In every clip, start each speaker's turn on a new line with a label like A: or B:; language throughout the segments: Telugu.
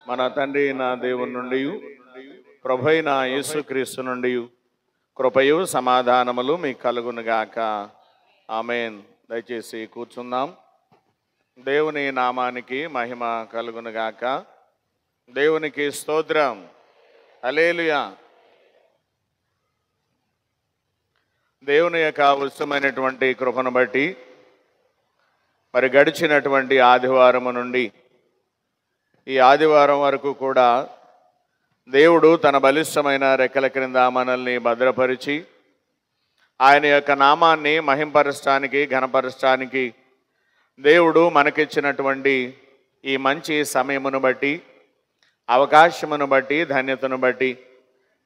A: మన తండ్రి నా దేవుని నుండి ప్రభువైన యేసుక్రీస్తు నుండి కృపయు సమాధానములు మీకు కలుగునుగాక. ఆమేన్. దయచేసి కూర్చుందాం. దేవుని నామానికి మహిమ కలుగునుగాక. దేవునికి స్తోత్రం. హల్లెలూయా. దేవుని యొక్క ఉచితమైనటువంటి కృపను బట్టి మరి గడిచినటువంటి ఆదివారం నుండి ఈ ఆదివారం వరకు కూడా దేవుడు తన బలిష్టమైన రెక్కల క్రింద మనల్ని భద్రపరిచి ఆయన యొక్క నామాన్ని మహింపరచడానికి ఘనపరచడానికి దేవుడు మనకిచ్చినటువంటి ఈ మంచి సమయమును బట్టి అవకాశమును బట్టి ధన్యతను బట్టి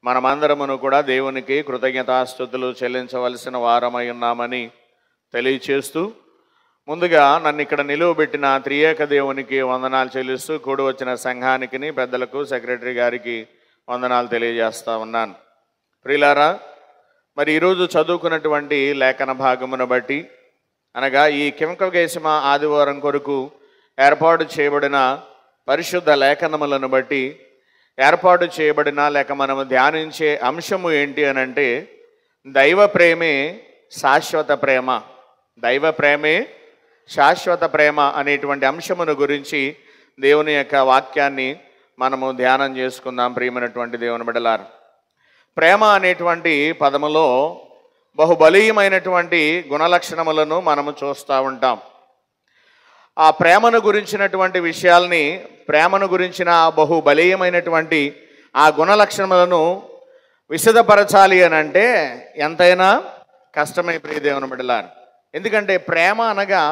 A: మనమందరమును కూడా దేవునికి కృతజ్ఞతాస్తుతులు చెల్లించవలసిన వారమై ఉన్నామని తెలియచేస్తూ ముందుగా నన్ను ఇక్కడ నిలువబెట్టిన త్రియేక దేవునికి వందనాలు చెల్లిస్తూ కూడి వచ్చిన సంఘానికి పెద్దలకు సెక్రటరీ గారికి వందనాలు తెలియజేస్తా ఉన్నాను. ప్రియులారా, మరి ఈరోజు చదువుకున్నటువంటి లేఖన భాగమును బట్టి అనగా ఈ కింకగేసిమ ఆదివారం కొరకు ఏర్పాటు చేయబడిన పరిశుద్ధ లేఖనములను బట్టి ఏర్పాటు చేయబడిన లేక మనము ధ్యానించే అంశము ఏంటి అని అంటే దైవ ప్రేమే శాశ్వత ప్రేమ. దైవ ప్రేమే శాశ్వత ప్రేమ అనేటువంటి అంశమును గురించి దేవుని యొక్క వాక్యాన్ని మనము ధ్యానం చేసుకుందాం. ప్రియమైనటువంటి దేవుని బిడ్డలారా, ప్రేమ అనేటువంటి పదములో బహుబలీయమైనటువంటి గుణలక్షణములను మనము చూస్తూ ఉంటాం. ఆ ప్రేమను గురించినటువంటి విషయాల్ని, ప్రేమను గురించిన బహుబలీయమైనటువంటి ఆ గుణలక్షణములను విశదపరచాలి అని అంటే ఎంతైనా కష్టమై ప్రియ దేవుని బిడ్డలారా. ఎందుకంటే ప్రేమ అనగా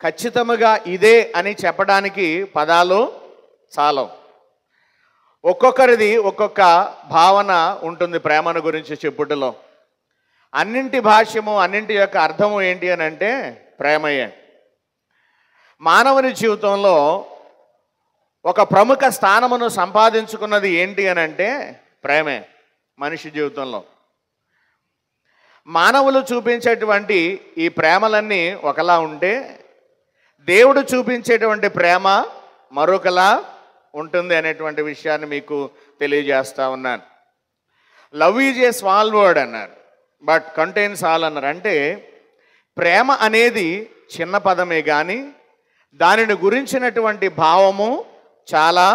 A: ఖచ్చితముగా ఇదే అని చెప్పడానికి పదాలు చాలవు. ఒక్కొక్కరిది ఒక్కొక్క భావన ఉంటుంది ప్రేమను గురించి చెప్పుటలో. అన్నింటి భాష్యము, అన్నింటి యొక్క అర్థము ఏంటి అని అంటే ప్రేమయే. మానవుని జీవితంలో ఒక ప్రముఖ స్థానమును సంపాదించుకున్నది ఏంటి అని అంటే ప్రేమే. మనిషి జీవితంలో మానవులు చూపించేటువంటి ఈ ప్రేమలన్నీ ఒకలా ఉంటే దేవుడు చూపించేటువంటి ప్రేమ మరొకలా ఉంటుంది అనేటువంటి విషయాన్ని మీకు తెలియజేస్తా ఉన్నాను. Love is a small word అన్నారు, బట్ కంటైన్స్ ఆల్ అన్నారు. అంటే ప్రేమ అనేది చిన్న పదమే కానీ దానిని గురించినటువంటి భావము చాలా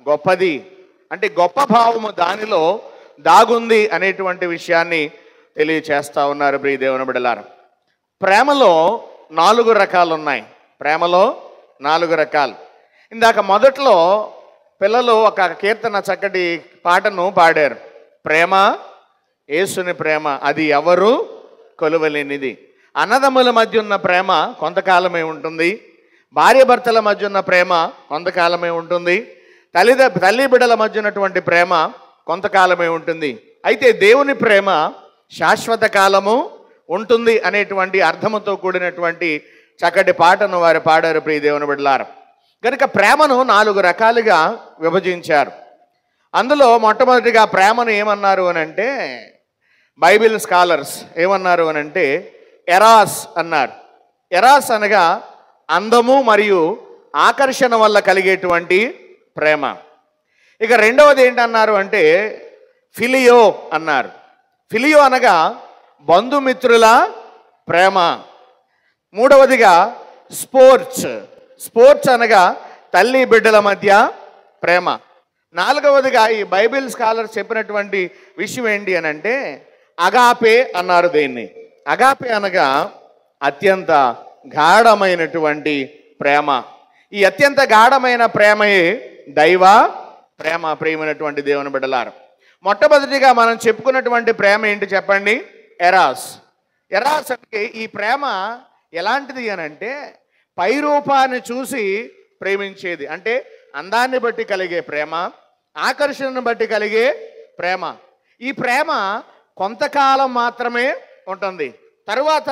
A: గొప్పది. అంటే గొప్ప భావము దానిలో దాగుంది అనేటువంటి విషయాన్ని తెలియచేస్తా ఉన్నారు ప్రియ దేవుని బిడ్డలారా. ప్రేమలో 4 రకాలు ఉన్నాయి. ప్రేమలో 4 రకాలు. ఇందాక మొదట్లో పిల్లలు ఒక కీర్తన చక్కటి పాటను పాడారు. ప్రేమ యేసుని ప్రేమ అది ఎవరు కొలువలేనిది. అన్నదమ్ముల మధ్య ఉన్న ప్రేమ కొంతకాలమే ఉంటుంది. భార్యాభర్తల మధ్య ఉన్న ప్రేమ కొంతకాలమే ఉంటుంది. తల్లి బిడ్డల మధ్య ఉన్నటువంటి ప్రేమ కొంతకాలమే ఉంటుంది. అయితే దేవుని ప్రేమ శాశ్వత కాలము ఉంటుంది అనేటువంటి అర్థముతో కూడినటువంటి చక్కటి పాటను వారు పాడారు ప్రియ దేవుని బిడ్డలారా. కనుక ప్రేమను 4 రకాలుగా విభజించారు. అందులో మొట్టమొదటిగా ప్రేమను ఏమన్నారు అని అంటే బైబిల్ స్కాలర్స్ ఏమన్నారు అని అంటే ఎరాస్ అన్నారు. ఎరాస్ అనగా అందము మరియు ఆకర్షణ వల్ల కలిగేటువంటి ప్రేమ. ఇక రెండవది ఏంటన్నారు అంటే ఫిలియో అన్నారు. ఫిలియో అనగా బంధుమిత్రుల ప్రేమ. మూడవదిగా స్పోర్ట్స్ అనగా తల్లి బిడ్డల మధ్య ప్రేమ. నాలుగవదిగా ఈ బైబిల్ స్కాలర్స్ చెప్పినటువంటి విషయం ఏంటి అని అంటే అగాపే అన్నారు దీన్ని. అగాపే అనగా అత్యంత గాఢమైనటువంటి ప్రేమ. ఈ అత్యంత గాఢమైన ప్రేమయే దైవ ప్రేమ. ప్రియమైనటువంటి దేవుని బిడ్డలారా, మొట్టమొదటిగా మనం చెప్పుకున్నటువంటి ప్రేమ ఏంటి చెప్పండి? ఎరాస్. ఎరాస్ అంటే ఈ ప్రేమ ఎలాంటిది అని అంటే పై రూపాన్ని చూసి ప్రేమించేది. అంటే అందాన్ని బట్టి కలిగే ప్రేమ, ఆకర్షణను బట్టి కలిగే ప్రేమ. ఈ ప్రేమ కొంతకాలం మాత్రమే ఉంటుంది, తరువాత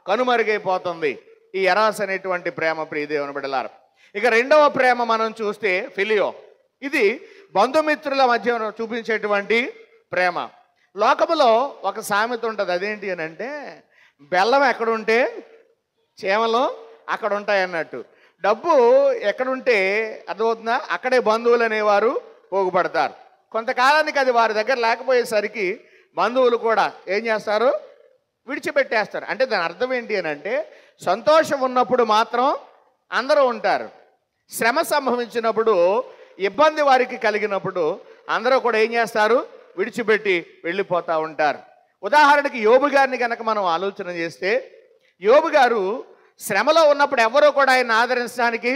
A: కనుమరుగైపోతుంది ఈ ఎరాస్ అనేటువంటి ప్రేమ ప్రియ దేవుని బిడ్డలారా. ఇక రెండవ ప్రేమ మనం చూస్తే ఫిలియో. ఇది బంధుమిత్రుల మధ్య చూపించేటువంటి ప్రేమ. లోకములో ఒక సామెత ఉంటుంది, అదేంటి అని అంటే బెల్లం ఎక్కడుంటే చేమలు అక్కడ ఉంటాయి అన్నట్టు. డబ్బు ఎక్కడుంటే అర్థమవుతుందా, అక్కడే బంధువులు అనేవారు పోగుపడతారు. కొంతకాలానికి అది వారి దగ్గర లేకపోయేసరికి బంధువులు కూడా ఏం చేస్తారు, విడిచిపెట్టేస్తారు. అంటే దాని అర్థం ఏంటి అని అంటే, సంతోషం ఉన్నప్పుడు మాత్రం అందరూ ఉంటారు, శ్రమ సంభవించినప్పుడు, ఇబ్బంది వారికి కలిగినప్పుడు అందరూ కూడా ఏం చేస్తారు, విడిచిపెట్టి వెళ్ళిపోతూ ఉంటారు. ఉదాహరణకి యోబు గారిని కనుక మనం ఆలోచన చేస్తే, యోబు గారు శ్రమలో ఉన్నప్పుడు ఎవరూ కూడా ఆయన ఆదరించడానికి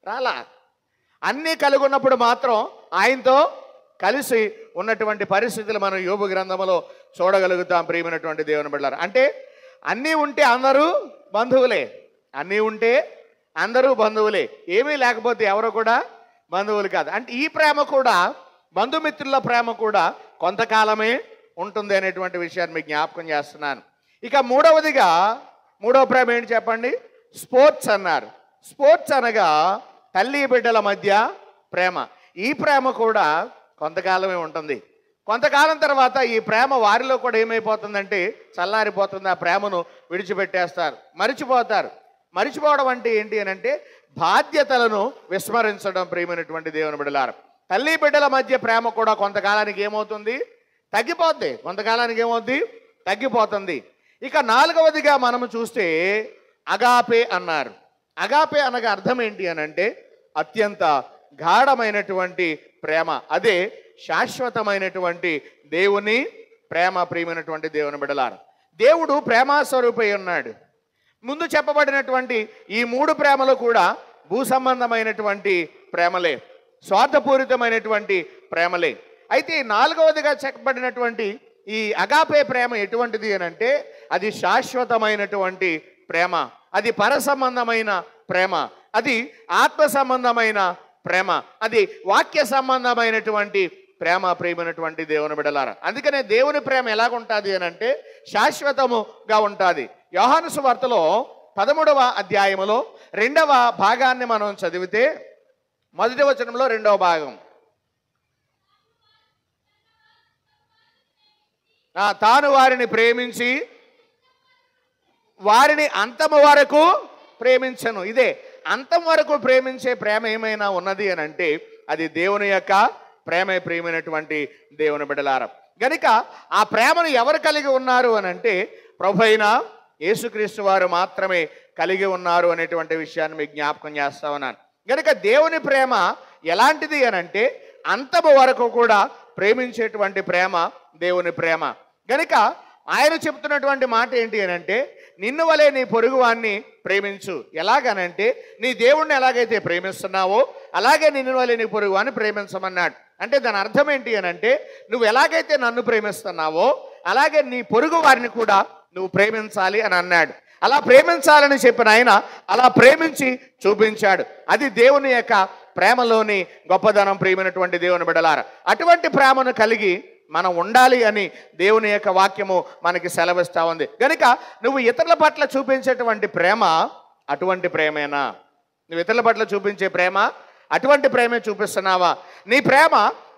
A: రాలా. అన్నీ కలిగి ఉన్నప్పుడు మాత్రం ఆయనతో కలిసి ఉన్నటువంటి పరిస్థితులు మనం యోబు గ్రంథంలో చూడగలుగుతాం. ప్రియమైనటువంటి దేవుని బిడ్డలారా, అంటే అన్నీ ఉంటే అందరూ బంధువులే, అన్నీ ఉంటే అందరూ బంధువులే, ఏమీ లేకపోతే ఎవరు కూడా బంధువులు కాదు. అంటే ఈ ప్రేమ కూడా, బంధుమిత్రుల ప్రేమ కూడా కొంతకాలమే ఉంటుంది అనేటువంటి విషయాన్ని మీకు జ్ఞాపకం చేస్తున్నాను. ఇక మూడవ ప్రేమ ఏంటి చెప్పండి, స్పోర్ట్స్ అన్నారు. స్పోర్ట్స్ అనగా తల్లి బిడ్డల మధ్య ప్రేమ. ఈ ప్రేమ కూడా కొంతకాలమే ఉంటుంది. కొంతకాలం తర్వాత ఈ ప్రేమ వారిలో కూడా ఏమైపోతుందంటే చల్లారిపోతుంది. ఆ ప్రేమను విడిచిపెట్టేస్తారు, మరిచిపోతారు. మరిచిపోవడం అంటే ఏంటి అని అంటే బాధ్యతలను విస్మరించడం. ప్రియమైనటువంటి దేవుని బిడ్డలారా, తల్లి బిడ్డల మధ్య ప్రేమ కూడా కొంతకాలానికి ఏమవుతుంది, తగ్గిపోద్ది. కొంతకాలానికి ఏమవుద్ది, తగ్గిపోతుంది. ఇక నాలుగవదిగా మనము చూస్తే అగాపే అన్నారు. అగాపే అనగా అర్థం ఏంటి అని అంటే అత్యంత గాఢమైనటువంటి ప్రేమ, అదే శాశ్వతమైనటువంటి దేవుని ప్రేమ. ప్రియమైనటువంటి దేవుని బిడ్డలారా, దేవుడు ప్రేమాస్వరూపై ఉన్నాడు. ముందు చెప్పబడినటువంటి ఈ మూడు ప్రేమలు కూడా భూ సంబంధమైనటువంటి ప్రేమలే, స్వార్థపూరితమైనటువంటి ప్రేమలే. అయితే నాలుగవదిగా చెప్పబడినటువంటి ఈ అగాపే ప్రేమ ఎటువంటిది అని అంటే అది శాశ్వతమైనటువంటి ప్రేమ, అది పర సంబంధమైన ప్రేమ, అది ఆత్మ సంబంధమైన ప్రేమ, అది వాక్య సంబంధమైనటువంటి ప్రేమ. ప్రియమైనటువంటి దేవుని బిడ్డలారా, అందుకనే దేవుని ప్రేమ ఎలాగుంటుంది అని అంటే శాశ్వతముగా ఉంటుంది. యోహాను సువార్తలో 13వ అధ్యాయములో 2వ భాగాన్ని మనం చదివితే, మొదటి వచనంలో 2వ భాగం, తాను వారిని ప్రేమించి వారిని అంతము వరకు ప్రేమించను. ఇదే అంతం వరకు ప్రేమించే ప్రేమ ఏమైనా ఉన్నది అని అంటే అది దేవుని యొక్క ప్రేమే. ప్రియమైనటువంటి దేవుని బిడ్డలారా, గనుక ఆ ప్రేమను ఎవరు కలిగి ఉన్నారు అని అంటే ప్రభువైన యేసుక్రీస్తు వారు మాత్రమే కలిగి ఉన్నారు అనేటువంటి విషయాన్ని మీకు జ్ఞాపకం చేస్తా ఉన్నాను. గనుక దేవుని ప్రేమ ఎలాంటిది అని అంటే అంతము వరకు కూడా ప్రేమించేటువంటి ప్రేమ దేవుని ప్రేమ. గనుక ఆయన చెప్తున్నటువంటి మాట ఏంటి అని అంటే నిన్ను వలె నీ పొరుగువాన్ని ప్రేమించు. ఎలాగనంటే నీ దేవుణ్ణి ఎలాగైతే ప్రేమిస్తున్నావో అలాగే నిన్ను వలె నీ పొరుగువాన్ని ప్రేమించమన్నాడు. అంటే దాని అర్థం ఏంటి అని అంటే నువ్వు ఎలాగైతే నన్ను ప్రేమిస్తున్నావో అలాగే నీ పొరుగు వారిని కూడా నువ్వు ప్రేమించాలి అని అన్నాడు. అలా ప్రేమించాలని చెప్పిన ఆయన అలా ప్రేమించి చూపించాడు. అది దేవుని యొక్క ప్రేమలోని గొప్పదనం. ప్రియమైనటువంటి దేవుని బిడ్డలారా, అటువంటి ప్రేమను కలిగి మనం ఉండాలి అని దేవుని యొక్క వాక్యము మనకి సెలవిస్తూ ఉంది. కనుక నువ్వు ఇతరుల పట్ల చూపించేటువంటి ప్రేమ అటువంటి ప్రేమేనా? నువ్వు ఇతరుల పట్ల చూపించే ప్రేమ అటువంటి ప్రేమే చూపిస్తున్నావా? నీ ప్రేమ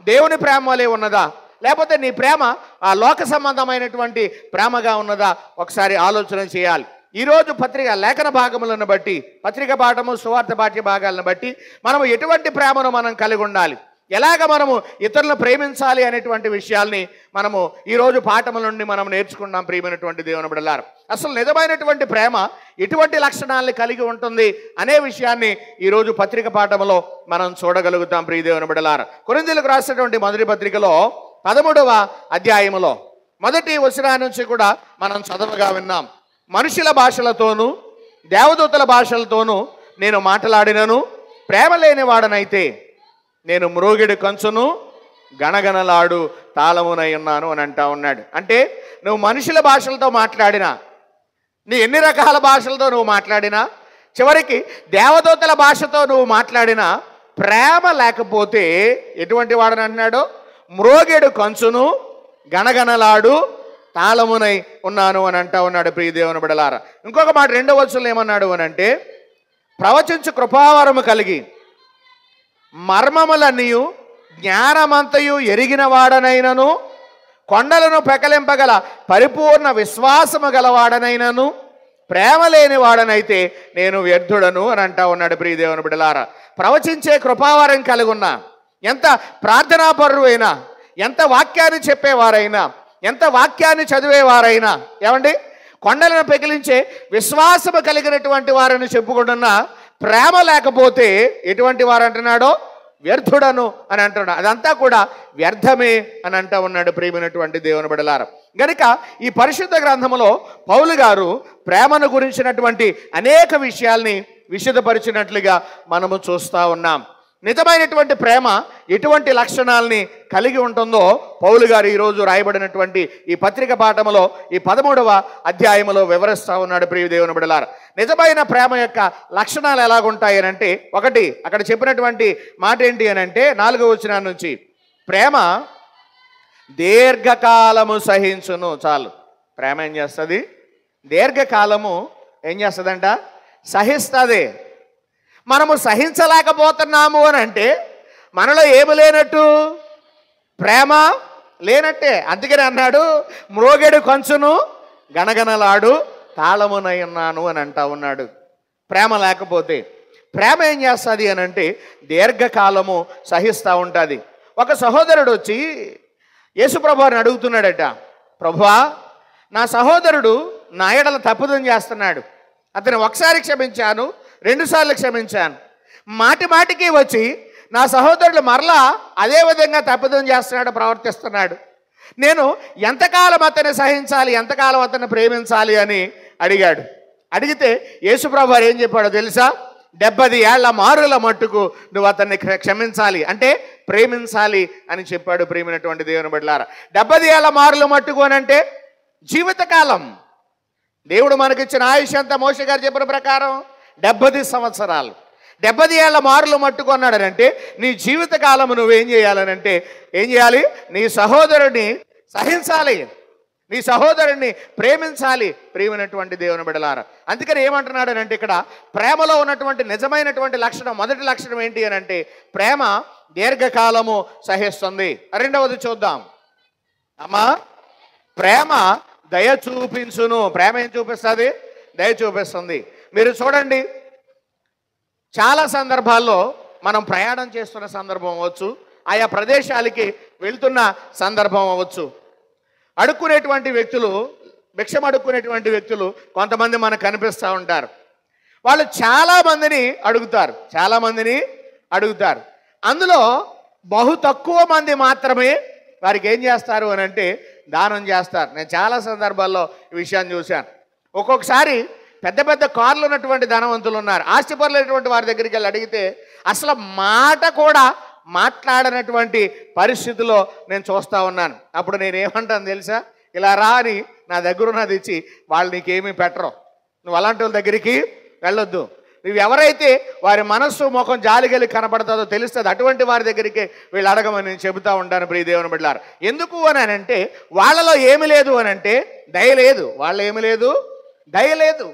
A: దేవుని ప్రేమ వలె ఉన్నదా, లేకపోతే నీ ప్రేమ ఆ లోక సంబంధమైనటువంటి ప్రేమగా ఉన్నదా? ఒకసారి ఆలోచన చేయాలి. ఈరోజు పత్రిక లేఖన భాగములను బట్టి, పత్రిక పాఠము సువార్త పాఠ్య భాగాలను బట్టి మనము ఎటువంటి ప్రేమను మనం కలిగి ఉండాలి, ఎలాగ మనము ఇతరులను ప్రేమించాలి అనేటువంటి విషయాల్ని మనము ఈరోజు పాఠముల నుండి మనం నేర్చుకున్నాం. ప్రియమైనటువంటి దేవుని బిడ్డలారా, అసలు నిజమైనటువంటి ప్రేమ ఎటువంటి లక్షణాలను కలిగి ఉంటుంది అనే విషయాన్ని ఈరోజు పత్రిక పాఠములో మనం చూడగలుగుతాం. ప్రియ దేవుని బిడ్డలారా, కొరింథీయులకు రాసినటువంటి మొదటి పత్రికలో 13వ అధ్యాయములో మొదటి వచనం నుంచి కూడా మనం చదవగా విన్నాం. మనుషుల భాషలతోనూ దేవదూతల భాషలతోనూ నేను మాట్లాడినను ప్రేమ లేనివాడనైతే నేను మ్రోగిడి కంచును గణగణలాడు తాళమునై ఉన్నాను అని అంటా ఉన్నాడు. అంటే నువ్వు మనుషుల భాషలతో మాట్లాడినా, నీ ఎన్ని రకాల భాషలతో నువ్వు మాట్లాడినా, చివరికి దేవదూతల భాషతో నువ్వు మాట్లాడినా ప్రేమ లేకపోతే ఎటువంటి వాడని అంటున్నాడు? మ్రోగెడు కంచును గణగణలాడు తాళమునై ఉన్నాను అని అంటా ఉన్నాడు. ప్రియ దేవుని బిడ్డలారా, ఇంకొక మాట 2వ వచనంలో ఏమన్నాడు అని అంటే ప్రవచించు కృపావరము కలిగి మర్మములన్నీయు జ్ఞానమంతయు ఎరిగిన వాడనైనను కొండలను పెకలింపగల పరిపూర్ణ విశ్వాసము గలవాడనైనను ప్రేమ లేని వాడనైతే నేను వ్యర్థుడను అని అంటా ఉన్నాడు ప్రియ దేవుని బిడ్డలారా. ప్రవచించే కృపావరం కలిగి ఉన్నా, ఎంత ప్రార్థనాపరులు అయినా, ఎంత వాక్యాన్ని చెప్పేవారైనా, ఎంత వాక్యాన్ని చదివేవారైనా, ఏమండి కొండలను పెకిలించే విశ్వాసము కలిగినటువంటి వారని చెప్పుకుంటున్నా ప్రేమ లేకపోతే ఎటువంటి వారు అంటున్నాడో వ్యర్థుడను అని అంటున్నాడు. అదంతా కూడా వ్యర్థమే అని అంటా ఉన్నాడు ప్రియమైనటువంటి దేవుని బిడ్డలారా. గనుక ఈ పరిశుద్ధ గ్రంథములో పౌలు గారు ప్రేమను గురించినటువంటి అనేక విషయాల్ని విశదపరిచినట్లుగా మనము చూస్తూ ఉన్నాం. నిజమైనటువంటి ప్రేమ ఎటువంటి లక్షణాలని కలిగి ఉంటుందో పౌలు గారు ఈరోజు రాయబడినటువంటి ఈ పత్రిక పాఠములో ఈ 13వ అధ్యాయములో వివరిస్తూ ఉన్నాడు ప్రియ దేవుని బిడ్డలారా. నిజమైన ప్రేమ యొక్క లక్షణాలు ఎలాగుంటాయి అని అంటే, ఒకటి అక్కడ చెప్పినటువంటి మాట ఏంటి అని అంటే 4వ వచనం నుంచి, ప్రేమ దీర్ఘకాలము సహించును. చాలు, ప్రేమ ఏం చేస్తుంది? దీర్ఘకాలము ఏం చేస్తుందంట? సహిస్తుంది. మనము సహించలేకపోతున్నాము అని అంటే మనలో ఏమి లేనట్టు? ప్రేమ లేనట్టే. అందుకని అన్నాడు, మ్రోగెడు కొంచెను గణగణలాడు తాళమునై ఉన్నాను అని అంటా ఉన్నాడు. ప్రేమ లేకపోతే ప్రేమ ఏం చేస్తుంది అని అంటే దీర్ఘకాలము సహిస్తూ ఉంటుంది. ఒక సహోదరుడు వచ్చి యేసుప్రభుని అడుగుతున్నాడట, ప్రభువా, నా సహోదరుడు నా ఎడల తప్పుదం చేస్తున్నాడు. అతను ఒకసారి క్షమించాను, 2 సార్లు క్షమించాను. మాటి మాటికి వచ్చి నా సహోదరుడు మరలా అదే విధంగా తప్పుదం చేస్తున్నాడు, ప్రవర్తిస్తున్నాడు. నేను ఎంతకాలం అతన్ని సహించాలి, ఎంతకాలం అతన్ని ప్రేమించాలి అని అడిగాడు. అడిగితే యేసుప్రభు వారు ఏం చెప్పాడో తెలుసా? 70 ఏళ్ల మారుల మట్టుకు నువ్వు అతన్ని క్షమించాలి, అంటే ప్రేమించాలి అని చెప్పాడు. ప్రేమినటువంటి దేవుని బిడ్డలారా, 70 ఏళ్ల మారుల మట్టుకు అని అంటే జీవితకాలం. దేవుడు మనకిచ్చిన ఆయుష్ ఎంత? మోషే గారు చెప్పిన ప్రకారం 70 సంవత్సరాలు. 70 ఏళ్ల మారులు మట్టుకు అన్నాడనంటే నీ జీవితకాలము నువ్వేం చేయాలనంటే ఏం చేయాలి? నీ సహోదరుడిని సహించాలి, నీ సహోదరుడిని ప్రేమించాలి. ప్రేమైనటువంటి దేవుని బిడ్డలారా, అందుకని ఏమంటున్నాడనంటే ఇక్కడ ప్రేమలో ఉన్నటువంటి నిజమైనటువంటి లక్షణం, మొదటి లక్షణం ఏంటి అని అంటే ప్రేమ దీర్ఘకాలము సహిస్తుంది. రెండవది చూద్దాం. అమ్మా, ప్రేమ దయ చూపించును. ప్రేమ ఏం చూపిస్తుంది? దయ చూపిస్తుంది. మీరు చూడండి, చాలా సందర్భాల్లో మనం ప్రయాణం చేస్తున్న సందర్భం అవ్వచ్చు, ఆయా ప్రదేశాలకి వెళ్తున్న సందర్భం అవ్వచ్చు. అడుక్కునేటువంటి వ్యక్తులు, భిక్షం అడుక్కునేటువంటి వ్యక్తులు కొంతమంది మనకు కనిపిస్తూ ఉంటారు. వాళ్ళు చాలామందిని అడుగుతారు. అందులో బహు తక్కువ మంది మాత్రమే వారికి ఏం చేస్తారు అని అంటే దానం చేస్తారు. నేను చాలా సందర్భాల్లో ఈ విషయాన్ని చూశాను. ఒక్కొక్కసారి పెద్ద పెద్ద కార్లు ఉన్నటువంటి ధనవంతులు ఉన్నారు, ఆస్తిపరులైనటువంటి వారి దగ్గరికి వెళ్ళి అడిగితే అసలు మాట కూడా మాట్లాడనటువంటి పరిస్థితిలో నేను చూస్తూ ఉన్నాను. అప్పుడు నేనేమంటాను తెలుసా? ఇలా రా అని నా దగ్గర ఉన్నది ఇచ్చి వాళ్ళు నీకేమీ పెట్టరు, నువ్వు అలాంటి వాళ్ళ దగ్గరికి వెళ్ళొద్దు. నువ్వు ఎవరైతే వారి మనస్సు ముఖం జాలిగలి కనపడుతుందో తెలుస్తుంది, అటువంటి వారి దగ్గరికి వీళ్ళు అడగమని నేను చెబుతూ ఉంటాను ప్రియ దేవుని బిడ్డలారా. ఎందుకు అని అంటే వాళ్ళలో ఏమి లేదు అని అంటే దయ లేదు. వాళ్ళు ఏమి లేదు? దయ లేదు.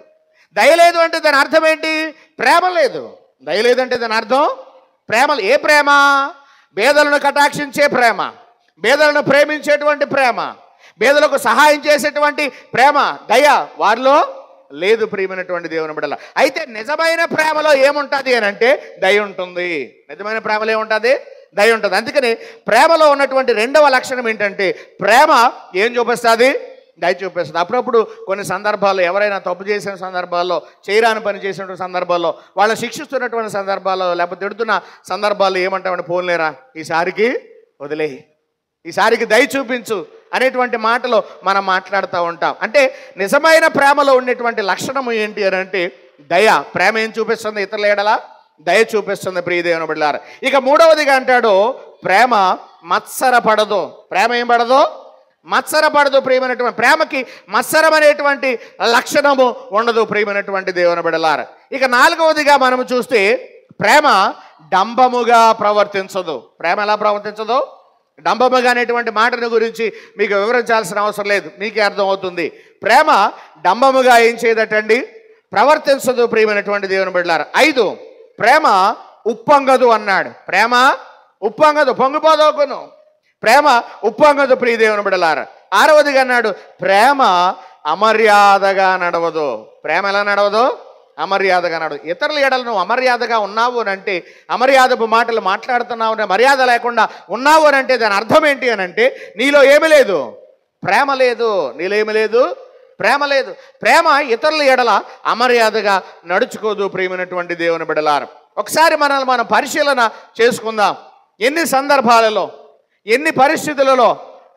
A: దయ లేదు అంటే దాని అర్థం ఏంటి? ప్రేమ లేదు. దయ లేదంటే దాని అర్థం ప్రేమ. ఏ ప్రేమ? పేదలను కటాక్షించే ప్రేమ, పేదలను ప్రేమించేటువంటి ప్రేమ, పేదలకు సహాయం చేసేటువంటి ప్రేమ, దయ వారిలో లేదు ప్రియమైనటువంటి దేవుని బిడ్డల. అయితే నిజమైన ప్రేమలో ఏముంటుంది అని అంటే దయ ఉంటుంది. నిజమైన ప్రేమలో ఏముంటుంది? దయ ఉంటుంది. అందుకని ప్రేమలో ఉన్నటువంటి రెండవ లక్షణం ఏంటంటే ప్రేమ ఏం చూపిస్తుంది? దయ చూపిస్తుంది. అప్పుడప్పుడు కొన్ని సందర్భాల్లో ఎవరైనా తప్పు చేసిన సందర్భాల్లో, చేయరాని పని చేసినటువంటి సందర్భాల్లో, వాళ్ళని శిక్షిస్తున్నటువంటి సందర్భాల్లో, లేకపోతే తిడుతున్న సందర్భాల్లో ఏమంటామంటే పోన్లేరా, ఈసారికి వదిలేయి, ఈసారికి దయ చూపించు అనేటువంటి మాటలో మనం మాట్లాడుతూ ఉంటాం. అంటే నిజమైన ప్రేమలో ఉండేటువంటి లక్షణం ఏంటి అని అంటే దయ. ప్రేమ ఏం చూపిస్తుంది? ఇతరుల ఎడల దయ చూపిస్తుంది ప్రియ దేవుని బిడ్డలారా. ఇక మూడవదిగా అంటాడు ప్రేమ మత్సరపడదు. ప్రేమ ఏం పడదు? మత్సరపడదు. ప్రియమైనటువంటి ప్రేమకి మత్సరం అనేటువంటి లక్షణము ఉండదు ప్రియమైనటువంటి దేవుని బిడ్డలారా. ఇక నాలుగవదిగా మనం చూస్తే ప్రేమ డంబముగా ప్రవర్తించదు. ప్రేమ ఎలా ప్రవర్తించదు? డంబముగా అనేటువంటి మాటను గురించి మీకు వివరించాల్సిన అవసరం లేదు, మీకే అర్థమవుతుంది. ప్రేమ డంబముగా ఏం చేయదటండి? ప్రవర్తించదు ప్రియమైనటువంటి దేవుని బిడ్డలారా. 5, ప్రేమ ఉప్పొంగదు అన్నాడు. ప్రేమ ఉప్పొంగదు, పొంగిపోదోకును. ప్రేమ ఉప్పొంగదు ప్రియ దేవుని బిడ్డలారా. 6వదిగా అన్నాడు ప్రేమ అమర్యాదగా నడవదు. ప్రేమ ఎలా నడవదు? అమర్యాదగా నడవదు. ఇతరుల ఎడల నువ్వు అమర్యాదగా ఉన్నావు అని అంటే, అమర్యాదపు మాటలు మాట్లాడుతున్నావు అని, మర్యాద లేకుండా ఉన్నావు అని అంటే దాని అర్థం ఏంటి అని అంటే నీలో ఏమి లేదు? ప్రేమ లేదు. నీలో ఏమి లేదు? ప్రేమ లేదు. ప్రేమ ఇతరుల ఎడల అమర్యాదగా నడుచుకోదు. ప్రియమైనటువంటి దేవుని బిడ్డలారా, ఒకసారి మనల్ని మనం పరిశీలన చేసుకుందాం. ఎన్ని సందర్భాలలో, ఎన్ని పరిస్థితులలో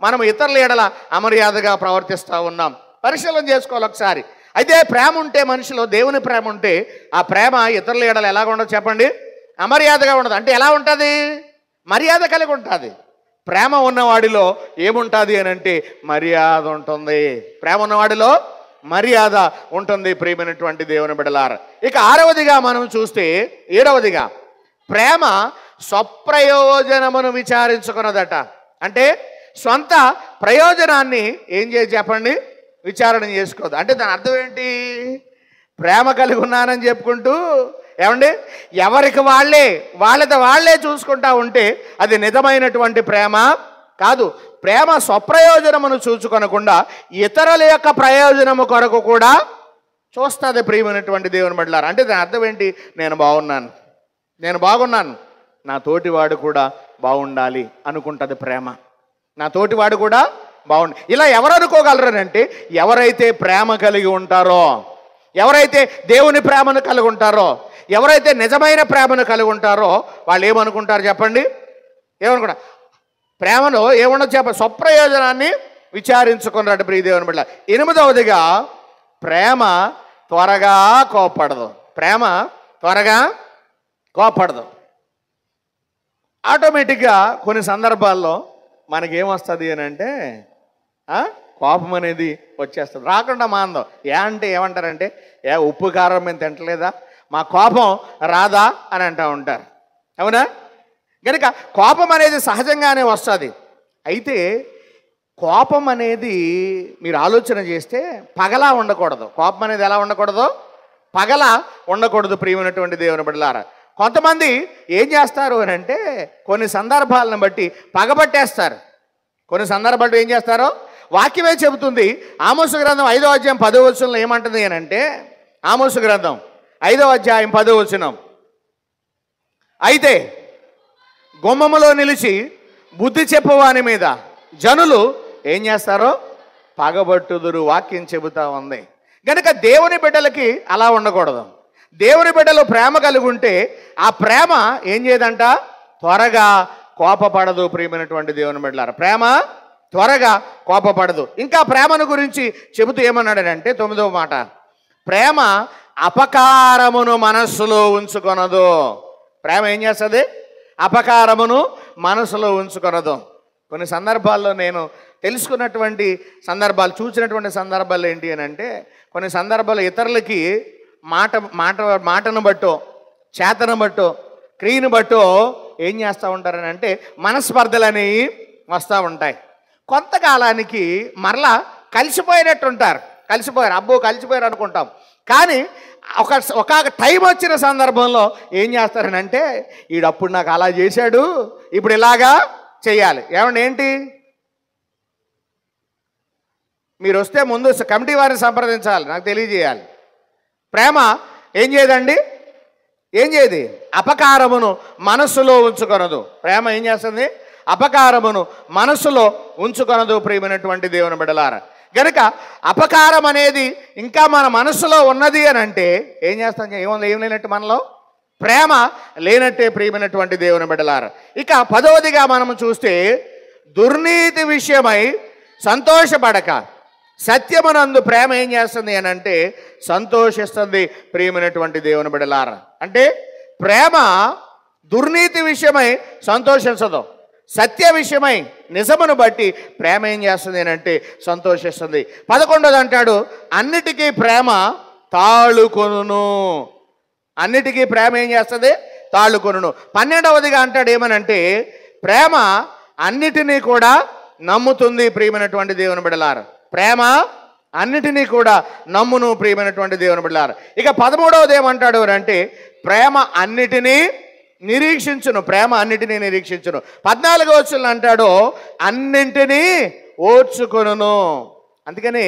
A: మనం ఇతరుల ఎడల అమర్యాదగా ప్రవర్తిస్తూ ఉన్నాం? పరిశీలన చేసుకోవాలి ఒకసారి. అయితే ప్రేమ ఉంటే, మనిషిలో దేవుని ప్రేమ ఉంటే, ఆ ప్రేమ ఇతరుల ఎడల ఎలాగ ఉండదు చెప్పండి? అమర్యాదగా ఉండదు. అంటే ఎలా ఉంటుంది? మర్యాద కలిగి ఉంటుంది. ప్రేమ ఉన్నవాడిలో ఏముంటుంది అని అంటే మర్యాద ఉంటుంది. ప్రేమ ఉన్నవాడిలో మర్యాద ఉంటుంది. ప్రియమైనటువంటి దేవుని బిడ్డలారా, ఇక 6వదిగా మనం చూస్తే, 7వదిగా ప్రేమ స్వప్రయోజనమును విచారించుకున్నదట. అంటే సొంత ప్రయోజనాన్ని ఏం చేసి చెప్పండి? విచారణ చేసుకోదు. అంటే దాని అర్థం ఏంటి? ప్రేమ కలిగి ఉన్నానని చెప్పుకుంటూ ఏమండి ఎవరికి వాళ్ళే చూసుకుంటా ఉంటే అది నిజమైనటువంటి ప్రేమ కాదు. ప్రేమ స్వప్రయోజనమును చూచుకొనకుండా ఇతరుల యొక్క ప్రయోజనము కొరకు కూడా చూస్తుంది. ప్రియమైనటువంటి దేవుని బిడ్డలారా, అంటే దాని అర్థం ఏంటి? నేను బాగున్నాను, నా తోటివాడు కూడా బాగుండాలి అనుకుంటుంది ప్రేమ. నా తోటివాడు కూడా బాగుండాలి. ఇలా ఎవరు అనుకోగలరనంటే ఎవరైతే ప్రేమ కలిగి ఉంటారో, ఎవరైతే దేవుని ప్రేమను కలిగి ఉంటారో, ఎవరైతే నిజమైన ప్రేమను కలిగి ఉంటారో వాళ్ళు ఏమనుకుంటారు చెప్పండి? ఏమనుకుంటారు? ప్రేమను ఏమన్నా స్వప్రయోజనాన్ని విచారించుకున్నాడు. ప్రియ దేవుని బిడ్డ. 8వదిగా ప్రేమ త్వరగా కోపపడదు. ప్రేమ త్వరగా కోపపడదు. ఆటోమేటిక్గా కొన్ని సందర్భాల్లో మనకేమొస్తుంది అని అంటే కోపం అనేది వచ్చేస్తుంది. రాకుండా మాందం. అంటే ఏమంటారంటే ఉప్పు కారం మేము తింటలేదా, మా కోపం రాదా అని అంటూ ఉంటారు. అవునా? కనుక కోపం అనేది సహజంగానే వస్తుంది. అయితే కోపం అనేది మీరు ఆలోచన చేస్తే పగలా ఉండకూడదు. కోపం అనేది ఎలా ఉండకూడదు? పగలా ఉండకూడదు. ప్రియమైనటువంటి దేవుని బిడ్డలారా, కొంతమంది ఏం చేస్తారు అని అంటే కొన్ని సందర్భాలను బట్టి పగబట్టేస్తారు. కొన్ని సందర్భాలు ఏం చేస్తారో వాక్యమే చెబుతుంది. ఆమోసు గ్రంథం 5వ అధ్యాయం 10వ వచనంలో ఏమంటుంది అని అంటే, ఆమోసు గ్రంథం 5వ అధ్యాయం 10వ వచనం, అయితే గుమ్మములో నిలిచి బుద్ధి చెప్పువాని మీద జనులు ఏం చేస్తారో పగబట్టుదురు. వాక్యం చెబుతా ఉంది. కనుక దేవుని బిడ్డలకి అలా ఉండకూడదు. దేవుని బిడ్డలు ప్రేమ కలిగి ఉంటే ఆ ప్రేమ ఏం చేయదంట? త్వరగా కోపపడదు. ప్రియమైనటువంటి దేవుని బిడ్డలారా, ప్రేమ త్వరగా కోపపడదు. ఇంకా ప్రేమను గురించి చెబుతూ ఏమన్నాడనంటే 9వ మాట, ప్రేమ అపకారమును మనస్సులో ఉంచుకొనదు. ప్రేమ ఏం చేస్తుంది? అపకారమును మనసులో ఉంచుకొనదు. కొన్ని సందర్భాల్లో నేను తెలుసుకున్నటువంటి సందర్భాలు, చూసినటువంటి సందర్భాలు ఏంటి అని అంటే, కొన్ని సందర్భాలు ఇతరులకి మాటను బట్టో, చేతను బట్టో, క్రియను బట్టో ఏం చేస్తూ ఉంటారని అంటే మనస్పర్ధలు అనేవి వస్తూ ఉంటాయి. కొంతకాలానికి మరలా కలిసిపోయినట్టు ఉంటారు. కలిసిపోయారు అనుకుంటాం. కానీ ఒక టైం వచ్చిన సందర్భంలో ఏం చేస్తారని అంటే ఈడప్పుడు నాకు అలా చేశాడు, ఇప్పుడు ఇలాగా చేయాలి. ఏమండి ఏంటి? మీరు వస్తే ముందు కమిటీ వారిని సంప్రదించాలి, నాకు తెలియజేయాలి. ప్రేమ ఏం చేయదండి? ఏం చేయదు? అపకారమును మనస్సులో ఉంచుకొనదు. ప్రేమ ఏం చేస్తుంది? అపకారమును మనస్సులో ఉంచుకొనదు. ప్రియమైనటువంటి దేవుని బిడ్డలారా, గనుక అపకారం అనేది ఇంకా మన మనస్సులో ఉన్నది అని అంటే ఏం చేస్తాం? ఏం లేనట్టు, మనలో ప్రేమ లేనట్టే. ప్రియమైనటువంటి దేవుని బిడ్డలారా, ఇక 10వదిగా మనము చూస్తే దుర్నీతి విషయమై సంతోషపడక సత్యమునందు ప్రేమ ఏం చేస్తుంది అని అంటే సంతోషిస్తుంది. ప్రియమైనటువంటి దేవుని బిడ్డలారా, అంటే ప్రేమ దుర్నీతి విషయమై సంతోషించదు, సత్య విషయమై నిజమును బట్టి ప్రేమ ఏం చేస్తుంది అని అంటే సంతోషిస్తుంది. 11వది అంటాడు, అన్నిటికీ ప్రేమ తాళుకొనును. అన్నిటికీ ప్రేమ ఏం చేస్తుంది? తాళుకొనును. 12వదిగా అంటాడు ఏమనంటే ప్రేమ అన్నిటినీ కూడా నమ్ముతుంది. ప్రియమైనటువంటి దేవుని బిడ్డలారా, ప్రేమ అన్నిటినీ కూడా నమ్మును. ప్రియమైనటువంటి దేవుని బిడ్డలారా, ఇక 13వది ఏమంటాడు అంటే ప్రేమ అన్నిటినీ నిరీక్షించును. ప్రేమ అన్నిటినీ నిరీక్షించును. 14వ వచనంలో అంటాడు అన్నింటినీ ఓర్చుకొనును. అందుకని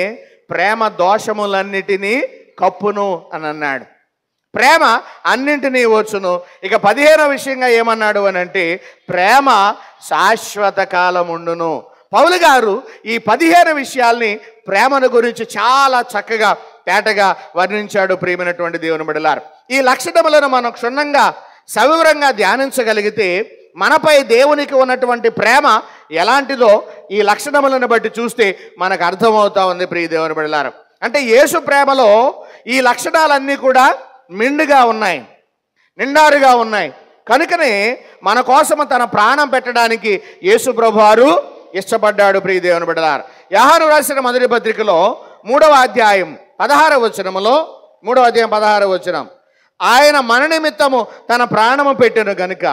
A: ప్రేమ దోషములన్నిటినీ కప్పును అని అన్నాడు. ప్రేమ అన్నింటినీ ఓర్చును. ఇక 15వ విషయంగా ఏమన్నాడు అని అంటే ప్రేమ శాశ్వత కాలముండును. పౌలు గారు ఈ 15 విషయాల్ని ప్రేమను గురించి చాలా చక్కగా తేటగా వర్ణించాడు. ప్రియమైనటువంటి దేవుని బిడ్డలారా, ఈ లక్షణములను మనం క్షుణ్ణంగా సవివరంగా ధ్యానించగలిగితే మనపై దేవునికి ఉన్నటువంటి ప్రేమ ఎలాంటిదో ఈ లక్షణములను బట్టి చూస్తే మనకు అర్థమవుతా ఉంది. ప్రియ దేవుని బిడ్డలారా, అంటే యేసు ప్రేమలో ఈ లక్షణాలన్నీ కూడా మెండుగా ఉన్నాయి, నిండారుగా ఉన్నాయి. కనుకనే మన కోసం తన ప్రాణం పెట్టడానికి యేసు ప్రభువారు ఇష్టపడ్డాడు. ప్రియ దేవుని బిడ్డలారా, యోహాను రాసిన మొదటి పత్రికలో 3వ అధ్యాయం 16వ వచనములో 3వ అధ్యాయం 16వ వచనం, ఆయన మన నిమిత్తము తన ప్రాణము పెట్టెను గనుక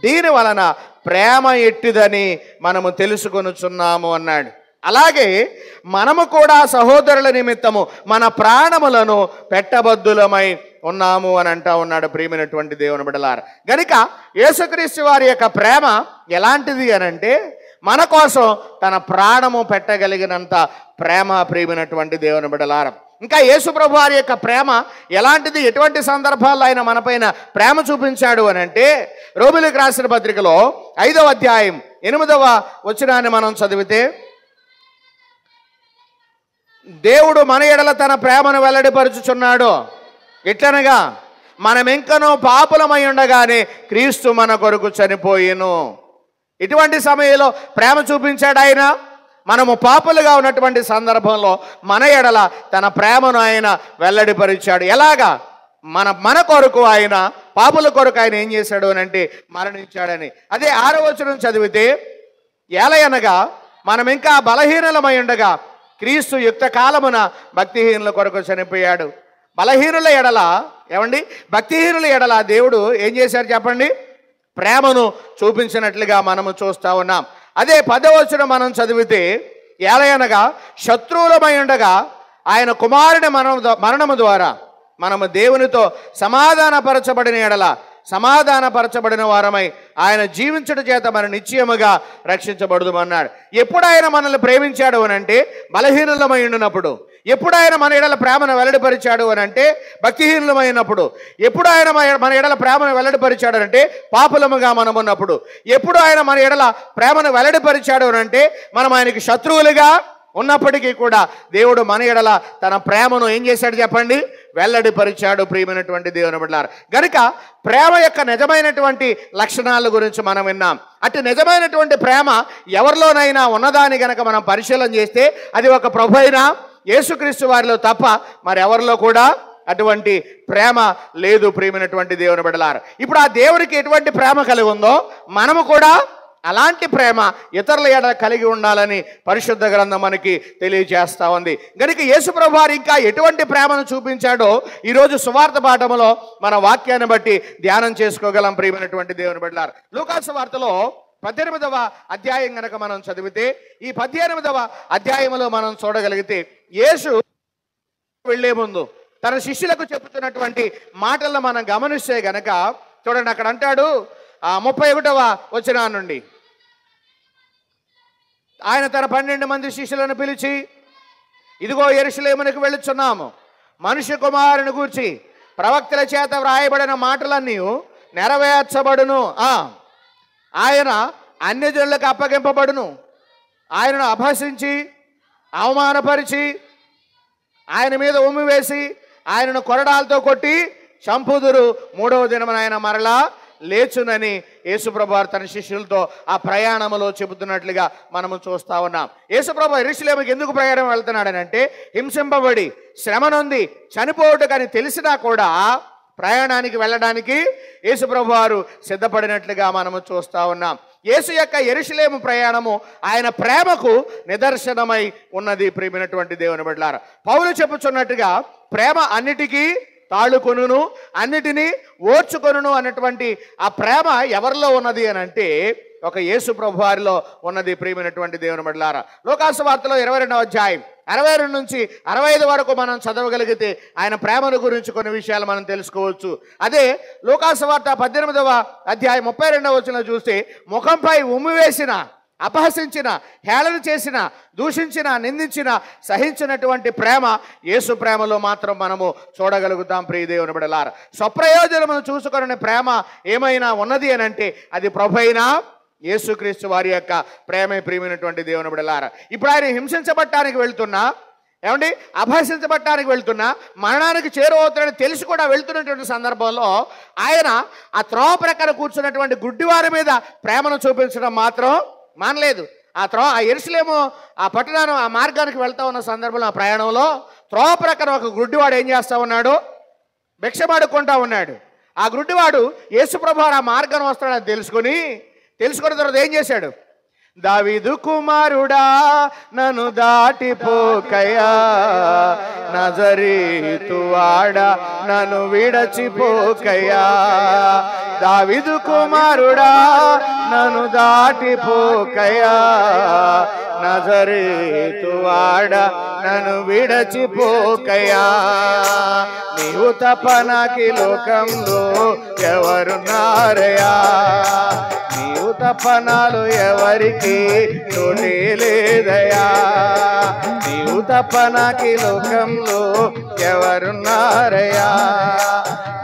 A: దీని వలన ప్రేమ ఎట్టిదని మనము తెలుసుకొనుచున్నాము అన్నాడు. అలాగే మనము కూడా సహోదరుల నిమిత్తము మన ప్రాణములను పెట్టబద్దులమై ఉన్నాము అని అంటా ఉన్నాడు. ప్రియమైనటువంటి దేవుని బిడ్డలారా, గనుక యేసుక్రీస్తు వారి యొక్క ప్రేమ ఎలాంటిది అని అంటే మన కోసం తన ప్రాణము పెట్టగలిగినంత ప్రేమ. ప్రియమైనటువంటి దేవుని బిడ్డలారా, ఇంకా యేసు ప్రభు వారి యొక్క ప్రేమ ఎలాంటిది, ఎటువంటి సందర్భాల్లో ఆయన మనపైన ప్రేమ చూపించాడు అని అంటే రోమీయులకు రాసిన పత్రికలో 5వ అధ్యాయం 8వ వచనాన్ని మనం చదివితే, దేవుడు మన ఎడల తన ప్రేమను వెల్లడిపరుచుచున్నాడు. ఎట్లనగా మనం ఇంకనూ పాపులమై ఉండగానే క్రీస్తు మన కొరకు చనిపోయెను. ఇటువంటి సమయంలో ప్రేమ చూపించాడు ఆయన. మనము పాపులుగా ఉన్నటువంటి సందర్భంలో మన ఎడల తన ప్రేమను ఆయన వెల్లడిపరిచాడు. ఎలాగా? మన కొరకు ఆయన, పాపుల కొరకు ఆయన ఏం చేశాడు అని అంటే మరణించాడని. అదే 6వ వచనం చదివితే, ఏలయనగా మనం ఇంకా బలహీనులమై ఉండగా క్రీస్తు యుక్త కాలమున భక్తిహీనుల కొరకు చనిపోయాడు. బలహీనుల ఎడల ఏమండి, భక్తిహీనుల ఎడల దేవుడు ఏం చేశారు చెప్పండి? ప్రేమను చూపించినట్లుగా మనము చూస్తూ ఉన్నాం. అదే 10వ వచనం మనం చదివితే, ఏలయనగా శత్రువులమై ఉండగా ఆయన కుమారుని మరణము ద్వారా మనము దేవునితో సమాధానపరచబడిన ఎడల సమాధానపరచబడిన వారమై ఆయన జీవించుట చేత మన నిశ్చయముగా రక్షించబడుదుమన్నాడు. ఎప్పుడు ఆయన మనల్ని ప్రేమించాడు అని అంటే బలహీనులమై ఉండినప్పుడు. ఎప్పుడు ఆయన మన ఎడల ప్రేమను వెల్లడిపరిచాడు అని అంటే భక్తిహీనులమైనప్పుడు. ఎప్పుడు ఆయన మన ఎడల ప్రేమను వెల్లడిపరిచాడు అని అంటే పాపులముగా మనం ఉన్నప్పుడు. ఎప్పుడు ఆయన మన ఎడల ప్రేమను వెల్లడిపరిచాడు అని అంటే మనం ఆయనకి శత్రువులుగా ఉన్నప్పటికీ కూడా దేవుడు మన ఎడల తన ప్రేమను ఏం చేశాడు చెప్పండి? వెల్లడిపరిచాడు. ప్రియమైనటువంటి దేవుని బిడ్డలారా, గనుక ప్రేమ యొక్క నిజమైనటువంటి లక్షణాల గురించి మనం విన్నాం. అటు నిజమైనటువంటి ప్రేమ ఎవరిలోనైనా ఉన్నదాని గనక మనం పరిశీలన చేస్తే అది ఒక ప్రభు అయిన యేసుక్రీస్తు వారిలో తప్ప మరి ఎవరిలో కూడా అటువంటి ప్రేమ లేదు. ప్రియమైనటువంటి దేవుని బిడ్డలారా, ఇప్పుడు ఆ దేవునికి ఎటువంటి ప్రేమ కలిగి ఉందో మనము కూడా అలాంటి ప్రేమ ఇతరుల ఎడల కలిగి ఉండాలని పరిశుద్ధ గ్రంథం మనకి తెలియజేస్తూ ఉంది. కనుక యేసు ప్రభువు వారు ఇంకా ఎటువంటి ప్రేమను చూపించాడో ఈరోజు సువార్త పాఠములో మన వాక్యాన్ని బట్టి ధ్యానం చేసుకోగలం. ప్రియమైనటువంటి దేవుని బిడ్డలారా, లూకాసు సువార్తలో 18వ అధ్యాయం కనుక మనం చదివితే, ఈ 18వ అధ్యాయంలో మనం చూడగలిగితే యేసు వెళ్లే ముందు తన శిష్యులకు చెబుతున్నటువంటి మాటలను మనం గమనిస్తే గనక చూడండి, అక్కడ అంటాడు 31వ వచనం నుండి, ఆయన తన 12 మంది శిష్యులను పిలిచి, ఇదిగో యెరూషలేమునకు వెళ్ళుచున్నాము, మనుష్య కుమారుని గూర్చి ప్రవక్తల చేత వ్రాయబడిన మాటలన్నీ నెరవేర్చబడును. ఆయన అన్యజనులకు అప్పగింపబడును. ఆయనను అపహసించి అవమానపరిచి ఆయన మీద ఉమ్మి వేసి ఆయనను కొరడాలతో కొట్టి చంపుదురు. 3వ దినమున ఆయన మరలా లేచునని యేసుప్రభు వారు తన శిష్యులతో ఆ ప్రయాణంలో చెబుతున్నట్లుగా మనము చూస్తా ఉన్నాం. యేసుప్రభు యెరూషలేముకి ఎందుకు ప్రయాణం వెళ్తున్నాడని అంటే హింసింపబడి శ్రమ నొంది చనిపోవటకని తెలిసినా కూడా ప్రయాణానికి వెళ్ళడానికి యేసుప్రభు వారు సిద్ధపడినట్లుగా మనము చూస్తా ఉన్నాం. యేసు యొక్క యెరూషలేము ప్రయాణము ఆయన ప్రేమకు నిదర్శనమై ఉన్నది. ప్రియమైనటువంటి దేవుని బిడ్డలారా, పౌలు చెప్పుచున్నట్టుగా ప్రేమ అన్నిటికీ తాళుకొనును, అన్నిటినీ ఓర్చుకొనును అన్నటువంటి ఆ ప్రేమ ఎవరిలో ఉన్నది అని అంటే ఒక యేసు ప్రభు వారిలో ఉన్నది. ప్రియమైనటువంటి దేవుని బిడ్డలారా, లూకాసు వార్తలో 22వ అధ్యాయం 62 నుంచి 65 వరకు మనం చదవగలిగితే ఆయన ప్రేమను గురించి కొన్ని విషయాలు మనం తెలుసుకోవచ్చు. అదే లూకాసు వార్త 18వ అధ్యాయం 32వ వచనం చూస్తే, ముఖంపై ఉమ్మి వేసిన అపహసించిన, హేళన చేసిన, దూషించిన, నిందించిన, సహించినటువంటి ప్రేమ యేసు ప్రేమలో మాత్రం మనము చూడగలుగుతాం. ప్రియ దేవుని బిడ్డలారా, స్వప్రయోజనమును చూసుకొనే ప్రేమ ఏమైనా ఉన్నది అని అంటే అది ప్రభువైన యేసుక్రీస్తు వారి యొక్క ప్రేమే. ప్రియమైనటువంటి దేవుని బిడ్డలారా, ఇప్పుడు ఆయన హింసించబట్టానికి వెళ్తున్నా, ఏమండి, అభయసించబట్టానికి వెళ్తున్నా, మరణానికి చేరువవుతాడని తెలిసి కూడా వెళ్తున్నటువంటి సందర్భంలో ఆయన ఆ త్రోవ ప్రక్కన కూర్చున్నటువంటి గుడ్డివారి మీద ప్రేమను చూపించడం మాత్రం మానలేదు. ఆ యెరూషలేము ఆ పట్టణాన్ని ఆ మార్గానికి వెళ్తా ఉన్న సందర్భంలో ఆ ప్రయాణంలో త్రోవ ప్రక్కన ఒక గుడ్డివాడు ఏం చేస్తా ఉన్నాడు? భిక్షమాడుకుంటా ఉన్నాడు. ఆ గుడ్డివాడు యేసుప్రభు ఆ మార్గం వస్తాడని తెలుసుకున్న తర్వాత ఏం చేశాడు? దావీదు కుమారుడా నన్ను దాటిపోకయా, నజరేతు వాడా నన్ను విడచిపోకయా, దావీదు కుమారుడా నన్ను దాటిపోకయా, నజరేతు వాడా నన్ను విడచిపోకయా, నీవు తప్ప నాకి లోకంలో ఎవరున్నారయా, నీవు తప్ప నాలో ఎవరికి తోటి లేదయా, నీవు తప్ప నాకి లోకంలో ఎవరున్నారయా,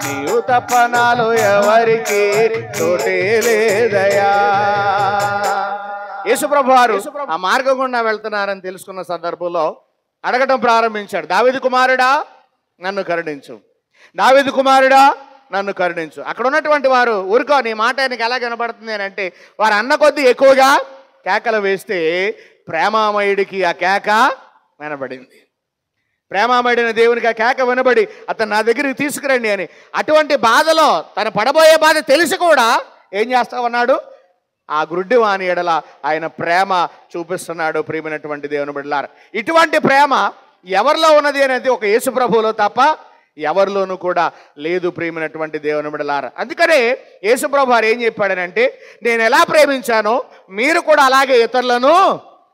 A: నీవు తప్ప నాలో ఎవరికి తోటి లేదయా. యేసుప్రభు వారు ఆ మార్గం గుండా వెళ్తున్నారని తెలుసుకున్న సందర్భంలో అడగటం ప్రారంభించాడు. దావీదు కుమారుడా నన్ను కరుణించు, దావీదు కుమారుడా నన్ను కరుణించు. అక్కడ ఉన్నటువంటి వారు ఊరుకో, నీ మాట ఆయనకి ఎలా కనబడుతుంది అని అంటే వారు అన్న కొద్దీ ఎక్కువగా కేకలు వేస్తే ప్రేమామయుడికి ఆ కేక వినబడింది. ప్రేమామయుడైన దేవునికి ఆ కేక వినబడి అతను నా దగ్గరికి తీసుకురండి అని, అటువంటి బాధలో తను పడబోయే బాధ తెలిసి కూడా ఏం చేస్తా ఉన్నాడు? ఆ గుడ్డి వాని ఎడల ఆయన ప్రేమ చూపిస్తున్నాడు. ప్రియమైనటువంటి దేవుని బిడ్డలారా, ఇటువంటి ప్రేమ ఎవరిలో ఉన్నది అనేది ఒక యేసు ప్రభువులో తప్ప ఎవరిలోనూ కూడా లేదు. ప్రియమైనటువంటి దేవుని బిడ్డలారా, అందుకనే యేసు ప్రభు వారు ఏం చెప్పాడనంటే, నేను ఎలా ప్రేమించానో మీరు కూడా అలాగే ఇతరులను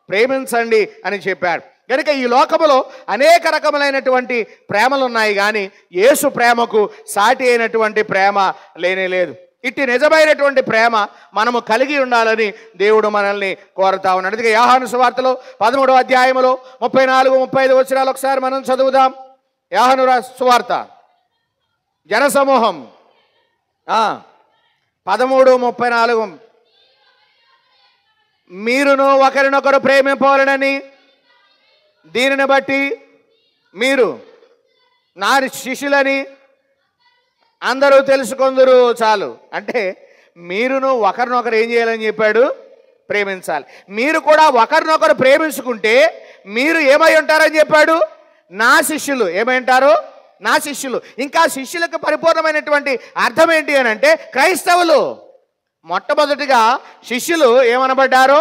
A: ప్రేమించండి అని చెప్పాడు. కనుక ఈ లోకములో అనేక రకములైనటువంటి ప్రేమలు ఉన్నాయి, కానీ యేసు ప్రేమకు సాటి అయినటువంటి ప్రేమ లేనే లేదు. ఇట్టి నిజమైనటువంటి ప్రేమ మనము కలిగి ఉండాలని దేవుడు మనల్ని కోరుతా ఉన్నాడు. అందుకే యోహాను సువార్తలో 13వ అధ్యాయములో 34-35 వచనాలు ఒకసారి మనం చదువుదాం. యోహాను సువార్త జనసమూహం 13:34, మీరును ఒకరినొకరు ప్రేమింపవలెనని దీనిని బట్టి మీరు నా శిష్యులని అందరూ తెలుసుకొందురు చాలు. అంటే మీరును ఒకరినొకరు ఏం చేయాలని చెప్పాడు? ప్రేమించాలి. మీరు కూడా ఒకరినొకరు ప్రేమించుకుంటే మీరు ఏమై ఉంటారని చెప్పాడు? నా శిష్యులు. ఏమై ఉంటారు? నా శిష్యులు. ఇంకా శిష్యులకు పరిపూర్ణమైనటువంటి అర్థం ఏంటి అని అంటే క్రైస్తవులు. మొట్టమొదటిగా శిష్యులు ఏమనబడ్డారు?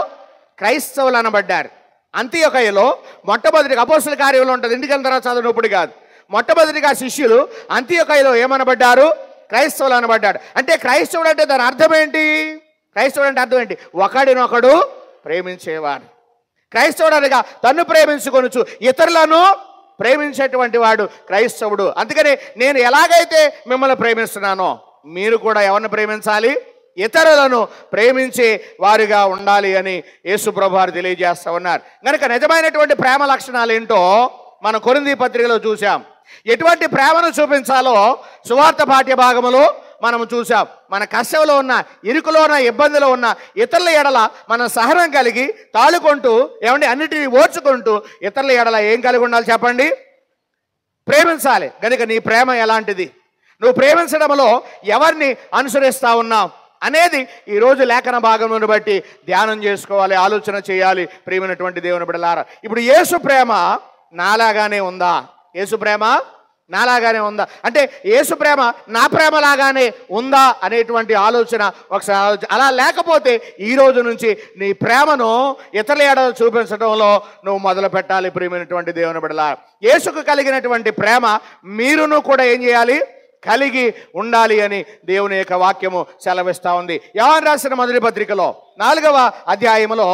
A: క్రైస్తవులు అనబడ్డారు. అంతియొకయలో మొట్టమొదటిగా అపోస్తల కార్యంలో ఉంటుంది, ఇంటికి తర్వాత చదివినప్పుడు కాదు. మొట్టమొదటిగా శిష్యులు అంతియొకయలో ఏమనబడ్డారు? క్రైస్తవులు అనబడ్డాడు. అంటే క్రైస్తవుడు అంటే దాని అర్థం ఏంటి? క్రైస్తవుడు అంటే అర్థం ఏంటి? ఒకడినొకడు ప్రేమించేవాడు. క్రైస్తవుడు అనగా తన్ను ప్రేమించుకొనుచు ఇతరులను ప్రేమించేటువంటి వాడు క్రైస్తవుడు. అందుకని నేను ఎలాగైతే మిమ్మల్ని ప్రేమిస్తున్నానో మీరు కూడా ఎవరిని ప్రేమించాలి? ఇతరులను ప్రేమించే వారిగా ఉండాలి అని యేసు ప్రభువు వారు తెలియజేస్తా ఉన్నారు. కనుక నిజమైనటువంటి ప్రేమ లక్షణాలు ఏంటో మనం కొరింథీ పత్రికలో చూసాం. ఎటువంటి ప్రేమను చూపించాలో సువార్త పాఠ్య భాగములో మనం చూసాం. మన కష్టంలో ఉన్న, ఇరుకులో ఉన్న, ఇబ్బందిలో ఉన్న ఇతరుల ఎడల మనం సహనం కలిగి తాళుకుంటూ, ఏమండి, అన్నిటినీ ఓర్చుకుంటూ ఇతరుల ఎడల ఏం కలిగి ఉండాలి చెప్పండి? ప్రేమించాలి. కనుక నీ ప్రేమ ఎలాంటిది? నువ్వు ప్రేమించడంలో ఎవరిని అనుసరిస్తా ఉన్నావు అనేది ఈరోజు లేఖన భాగమును బట్టి ధ్యానం చేసుకోవాలి, ఆలోచన చేయాలి. ప్రియమైనటువంటి దేవుని బిడ్డలారా, ఇప్పుడు యేసు ప్రేమ నాలాగానే ఉందా? యేసు ప్రేమ నాలాగానే ఉందా అంటే యేసు ప్రేమ నా ప్రేమ లాగానే ఉందా అనేటువంటి ఆలోచన ఒకసారి అలా లేకపోతే ఈ రోజు నుంచి నీ ప్రేమను ఇతరుల ఎడల చూపించడంలో నువ్వు మొదలు పెట్టాలి. ప్రియమైనటువంటి దేవుని బిడ్డలారా, యేసుకు కలిగినటువంటి ప్రేమ మీరును కూడా ఏం చేయాలి? కలిగి ఉండాలి అని దేవుని యొక్క వాక్యము సెలవిస్తూ ఉంది. యోహాను రాసిన మొదటి పత్రికలో 4వ అధ్యాయములో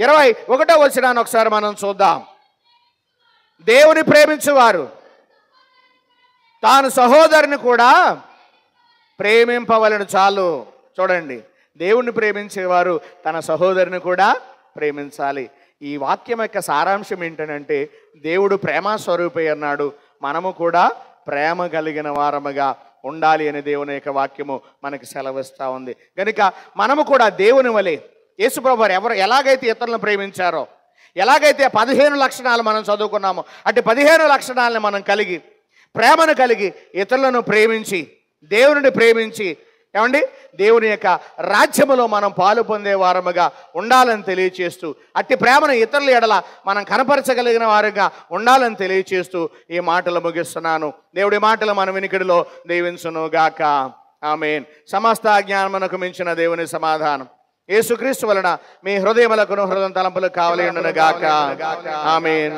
A: 21వ వచనాన్ని ఒకసారి మనం చూద్దాం. దేవుని ప్రేమించువారు తాను సహోదరుని కూడా ప్రేమింపవలెను చాలు. చూడండి, దేవుణ్ణి ప్రేమించేవారు తన సహోదరుని కూడా ప్రేమించాలి. ఈ వాక్యం యొక్క సారాంశం ఏంటంటే దేవుడు ప్రేమ స్వరూపి అన్నాడు. మనము కూడా ప్రేమ కలిగిన వారముగా ఉండాలి అని దేవుని యొక్క వాక్యము మనకి సెలవిస్తూ ఉంది. కనుక మనము కూడా దేవుని వలె యేసుప్రభు వారు ఎలాగైతే ఇతరులను ప్రేమించారో, ఎలాగైతే 15 లక్షణాలు మనం చదువుకున్నామో అటు 15 లక్షణాలను మనం కలిగి, ప్రేమను కలిగి, ఇతరులను ప్రేమించి, దేవుని ప్రేమించి, ఏమండి దేవుని యొక్క రాజ్యములో మనం పాలు పొందే వారముగా ఉండాలని తెలియచేస్తూ, అట్టి ప్రేమను ఇతరుల ఎడల మనం కనపరచగలిగిన వారుగా ఉండాలని తెలియచేస్తూ ఈ మాటలు ముగిస్తున్నాను. దేవుడి మాటలు మన వినికిడిలో దీవించును గాక. ఆమేన్. సమస్త జ్ఞానమునకు మించిన దేవుని సమాధానం యేసుక్రీస్తు వలన మీ హృదయములకు హృదయ తలంపులకు కావలి ఉండును గాక. ఆమేన్.